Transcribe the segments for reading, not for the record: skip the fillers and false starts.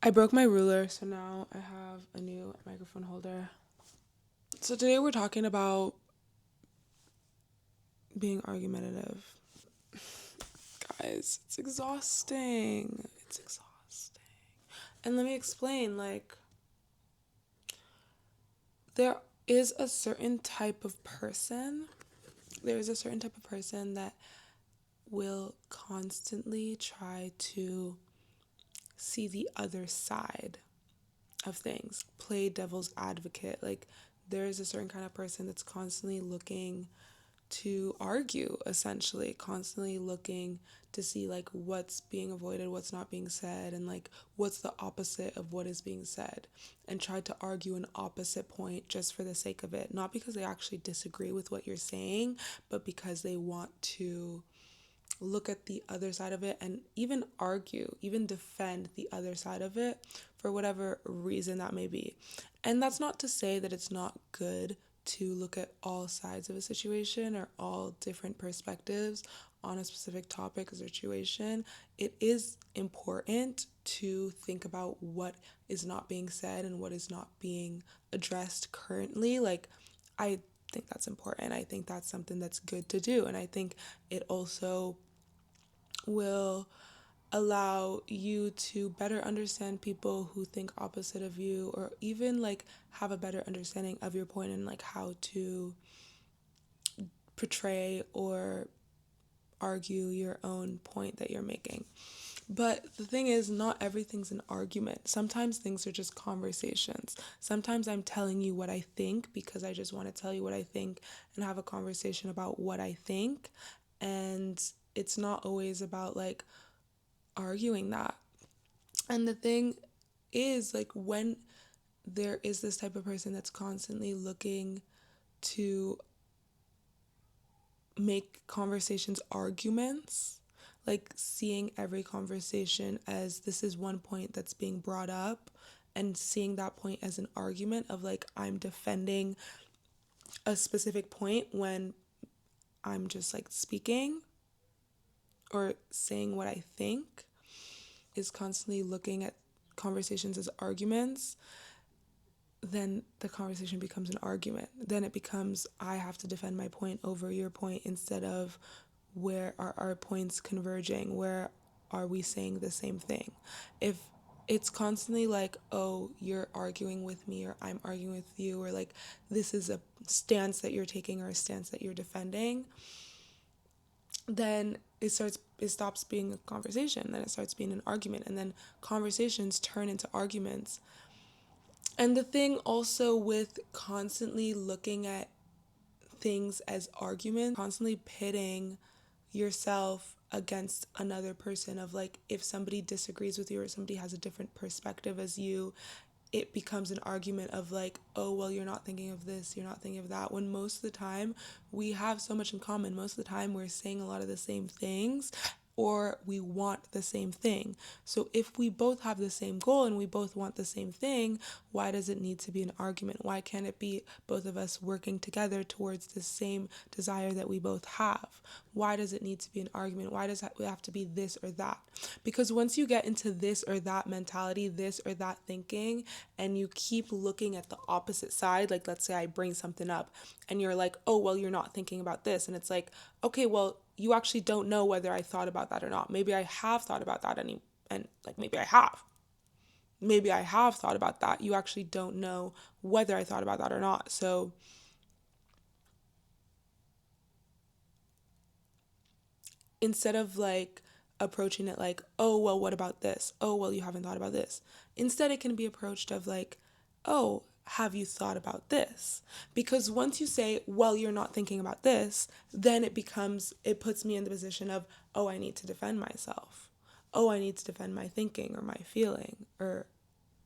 I broke my ruler, so now I have a new microphone holder. So today we're talking about being argumentative. Guys, it's exhausting. It's exhausting. And let me explain, there is a certain type of person, that will constantly try to see the other side of things, play devil's advocate. Like, there's a certain kind of person that's constantly looking to argue, essentially, constantly looking to see like what's being avoided, what's not being said, and like what's the opposite of what is being said, and try to argue an opposite point just for the sake of it, not because they actually disagree with what you're saying, but because they want to look at the other side of it and even argue, even defend the other side of it for whatever reason that may be. And that's not to say that it's not good to look at all sides of a situation or all different perspectives on a specific topic or situation. It is important to think about what is not being said and what is not being addressed currently. Like, I think that's important. I think that's something that's good to do. And I think it also will allow you to better understand people who think opposite of you, or even like have a better understanding of your point and like how to portray or argue your own point that you're making. But the thing is, not everything's an argument. Sometimes things are just conversations. Sometimes I'm telling you what I think because I just want to tell you what I think and have a conversation about what I think. And it's not always about like arguing that. And the thing is, like, when there is this type of person that's constantly looking to make conversations arguments, like seeing every conversation as this is one point that's being brought up, and seeing that point as an argument of like I'm defending a specific point when I'm just like speaking or saying what I think, is constantly looking at conversations as arguments, then the conversation becomes an argument. Then it becomes, I have to defend my point over your point, instead of where are our points converging? Where are we saying the same thing? If it's constantly like, oh, you're arguing with me or I'm arguing with you, or like this is a stance that you're taking or a stance that you're defending, then it stops being a conversation, then it starts being an argument, and then conversations turn into arguments. And the thing also with constantly looking at things as arguments, constantly pitting yourself against another person, of like if somebody disagrees with you or somebody has a different perspective as you, it becomes an argument of like, oh, well, you're not thinking of this, you're not thinking of that, when most of the time we have so much in common. Most of the time we're saying a lot of the same things, or we want the same thing. So if we both have the same goal and we both want the same thing, why does it need to be an argument? Why can't it be both of us working together towards the same desire that we both have? Why does it need to be an argument? Why does it have to be this or that? Because once you get into this or that mentality, this or that thinking, and you keep looking at the opposite side, like let's say I bring something up and you're like, oh, well, you're not thinking about this. And it's like, okay, well, you actually don't know whether I thought about that or not. Maybe I have thought about that, and like maybe I have. Maybe I have thought about that. You actually don't know whether I thought about that or not. So instead of like approaching it like, oh, well, what about this? Oh, well, you haven't thought about this. Instead, it can be approached of like, oh, have you thought about this? Because once you say, well, you're not thinking about this, then it puts me in the position of, oh, I need to defend myself. Oh, I need to defend my thinking or my feeling or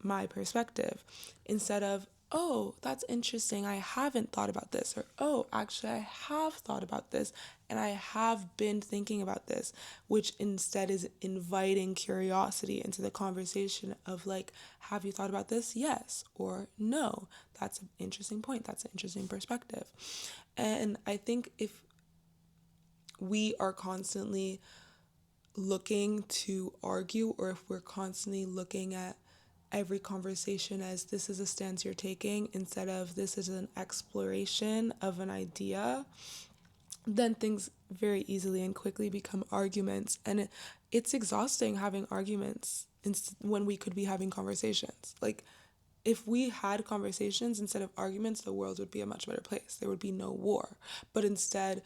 my perspective, instead of, oh, that's interesting, I haven't thought about this, or oh, actually, I have thought about this and I have been thinking about this, which instead is inviting curiosity into the conversation of like, have you thought about this? Yes, or no. That's an interesting point. That's an interesting perspective. And I think if we are constantly looking to argue, or if we're constantly looking at every conversation as this is a stance you're taking instead of this is an exploration of an idea, then things very easily and quickly become arguments. And it's exhausting having arguments when we could be having conversations. Like, if we had conversations instead of arguments, the world would be a much better place. There would be no war. But instead,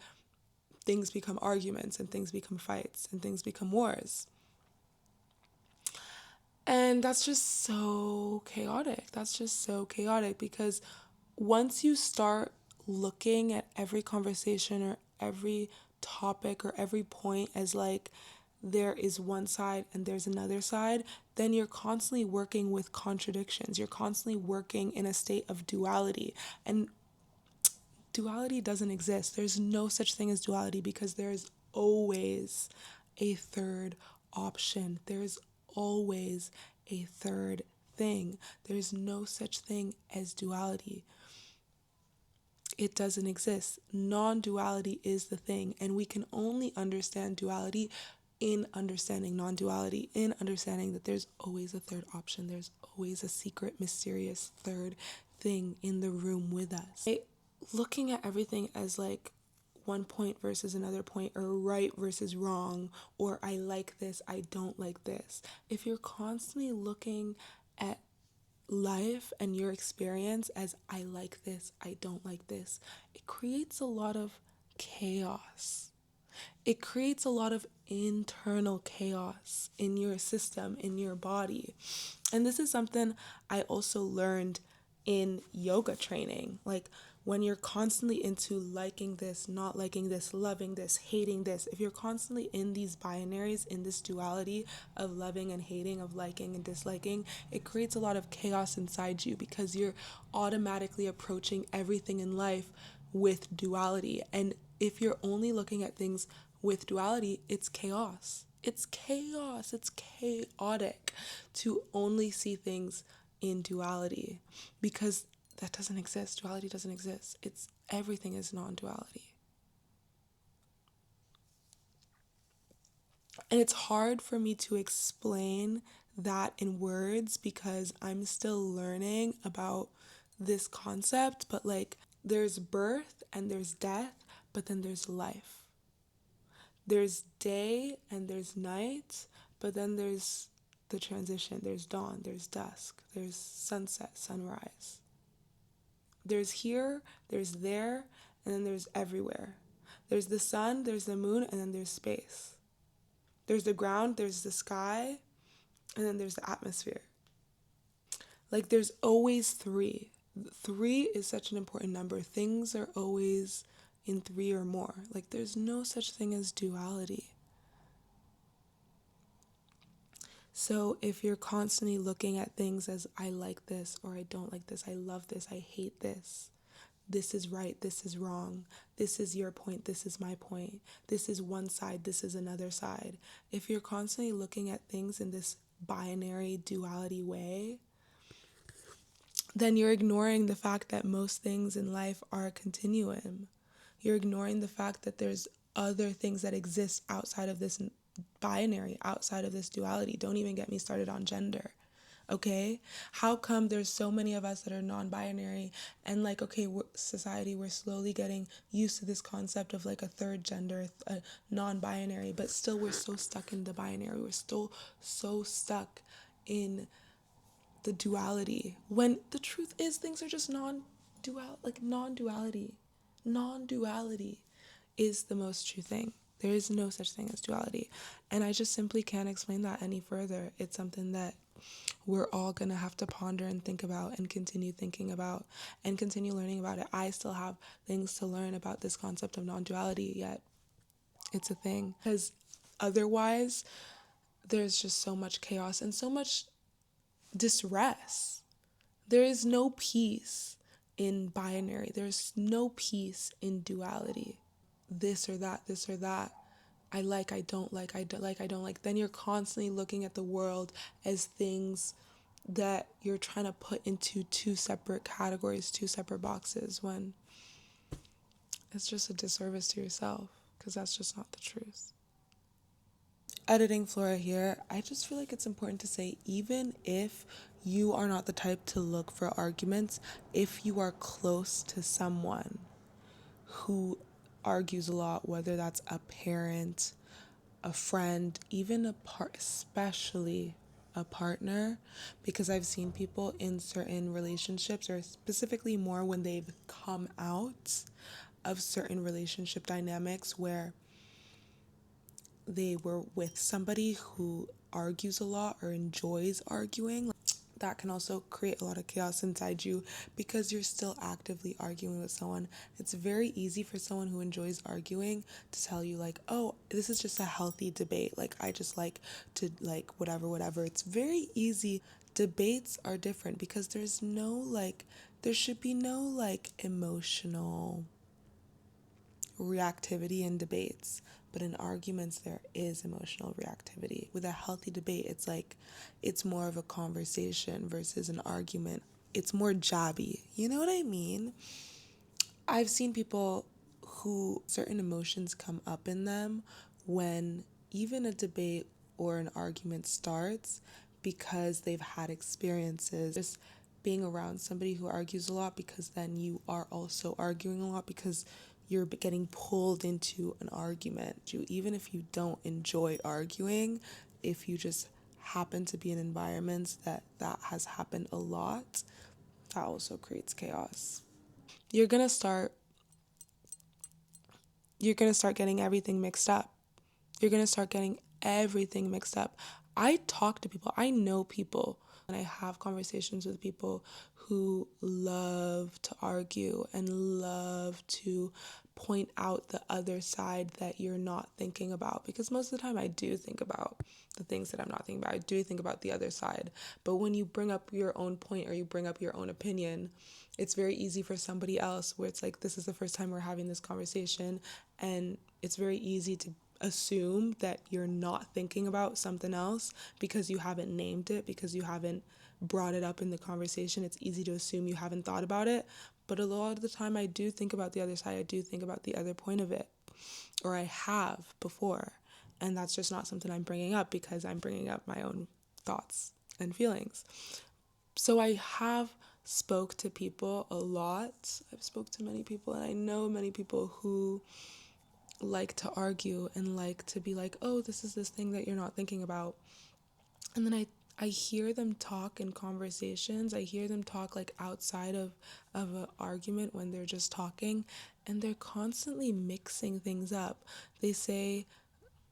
things become arguments and things become fights and things become wars. And that's just so chaotic. That's just so chaotic because once you start looking at every conversation or every topic or every point as like there is one side and there's another side, then you're constantly working with contradictions. You're constantly working in a state of duality. And duality doesn't exist. There's no such thing as duality because there's always a third option. There's always a third thing. There's no such thing as duality. It doesn't exist. Non-duality is the thing, and we can only understand duality in understanding non-duality, in understanding that there's always a third option. There's always a secret, mysterious third thing in the room with us. Looking at everything as like one point versus another point, or right versus wrong, or I like this, I don't like this. If you're constantly looking at life and your experience as I like this, I don't like this, it creates a lot of chaos. It creates a lot of internal chaos in your system, in your body. And this is something I also learned in yoga training. Like, when you're constantly into liking this, not liking this, loving this, hating this, if you're constantly in these binaries, in this duality of loving and hating, of liking and disliking, it creates a lot of chaos inside you because you're automatically approaching everything in life with duality. And if you're only looking at things with duality, it's chaos. It's chaos. It's chaotic to only see things in duality because that doesn't exist. Duality doesn't exist. It's everything is non-duality. And it's hard for me to explain that in words because I'm still learning about this concept, but like there's birth and there's death, but then there's life. There's day and there's night, but then there's the transition. There's dawn, there's dusk, there's sunset, sunrise. There's here, there's there, and then there's everywhere. There's the sun, there's the moon, and then there's space. There's the ground, there's the sky, and then there's the atmosphere. Like, there's always three. Three is such an important number. Things are always in three or more. Like, there's no such thing as duality. So if you're constantly looking at things as I like this or I don't like this, I love this, I hate this, this is right, this is wrong, this is your point, this is my point, this is one side, this is another side. If you're constantly looking at things in this binary duality way, then you're ignoring the fact that most things in life are a continuum. You're ignoring the fact that there's other things that exist outside of this binary, outside of this duality. Don't even get me started on gender. Okay? How come there's so many of us that are non-binary and like, okay, society, we're slowly getting used to this concept of like a third gender, a non-binary, but still we're so stuck in the binary. We're still so stuck in the duality when the truth is things are just non-duality. Non-duality is the most true thing. There is no such thing as duality. And I just simply can't explain that any further. It's something that we're all going to have to ponder and think about and continue thinking about and continue learning about it. I still have things to learn about this concept of non-duality, yet it's a thing. Because otherwise, there's just so much chaos and so much distress. There is no peace in binary. There's no peace in duality. This or that, this or that. I like, I don't like, I don't like, I don't like. Then you're constantly looking at the world as things that you're trying to put into two separate categories, two separate boxes, when it's just a disservice to yourself because that's just not the truth. Editing Flora here, I just feel like it's important to say, even if you are not the type to look for arguments if you are close to someone who argues a lot, whether that's a parent, a friend, even especially a partner, because I've seen people in certain relationships, or specifically more when they've come out of certain relationship dynamics where they were with somebody who argues a lot or enjoys arguing. That can also create a lot of chaos inside you because you're still actively arguing with someone. It's very easy for someone who enjoys arguing to tell you, like, oh, this is just a healthy debate. Like, I just like to, like, whatever. It's very easy. Debates are different because there should be no, like, emotional reactivity in debates, but in arguments there is emotional reactivity. With a healthy debate, it's like it's more of a conversation versus an argument. It's more jabby. You know what I mean? I've seen people who certain emotions come up in them when even a debate or an argument starts because they've had experiences. Just being around somebody who argues a lot, because then you are also arguing a lot because you're getting pulled into an argument. Even if you don't enjoy arguing, if you just happen to be in environments that has happened a lot, that also creates chaos. You're going to start getting everything mixed up. You're going to start getting everything mixed up. I talk to people. I know people, and I have conversations with people who love to argue and love to point out the other side that you're not thinking about, because most of the time I do think about the things that I'm not thinking about. I do think about the other side. But when you bring up your own point or you bring up your own opinion, it's very easy for somebody else where it's like, this is the first time we're having this conversation, and it's very easy to assume that you're not thinking about something else because you haven't named it, because you haven't brought it up in the conversation. It's easy to assume you haven't thought about it. But a lot of the time I do think about the other side. I do think about the other point of it, or I have before. And that's just not something I'm bringing up because I'm bringing up my own thoughts and feelings. So I have spoke to people a lot. I've spoke to many people, and I know many people who like to argue and like to be like, oh, this is this thing that you're not thinking about. And then I hear them talk in conversations. I hear them talk like outside of an argument when they're just talking, and they're constantly mixing things up. They say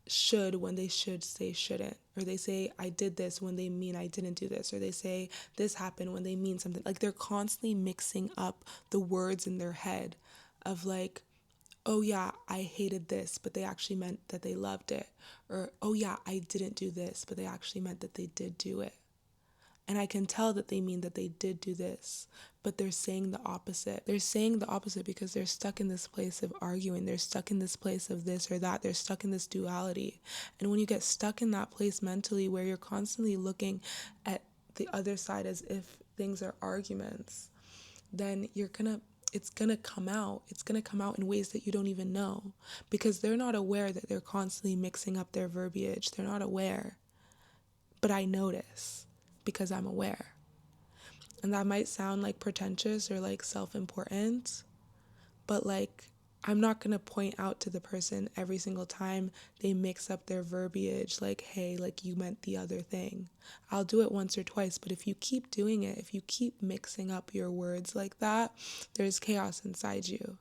should when they should say shouldn't, or they say I did this when they mean I didn't do this, or they say this happened when they mean something. Like, they're constantly mixing up the words in their head of like, oh yeah, I hated this, but they actually meant that they loved it. Or, oh yeah, I didn't do this, but they actually meant that they did do it. And I can tell that they mean that they did do this, but they're saying the opposite. They're saying the opposite because they're stuck in this place of arguing. They're stuck in this place of this or that. They're stuck in this duality. And when you get stuck in that place mentally where you're constantly looking at the other side as if things are arguments, then it's gonna come out. It's gonna come out in ways that you don't even know, because they're not aware that they're constantly mixing up their verbiage. They're not aware. But I notice because I'm aware. And that might sound like pretentious or like self-important, but like, I'm not going to point out to the person every single time they mix up their verbiage, like, hey, like, you meant the other thing. I'll do it once or twice, but if you keep doing it, if you keep mixing up your words like that, there's chaos inside you.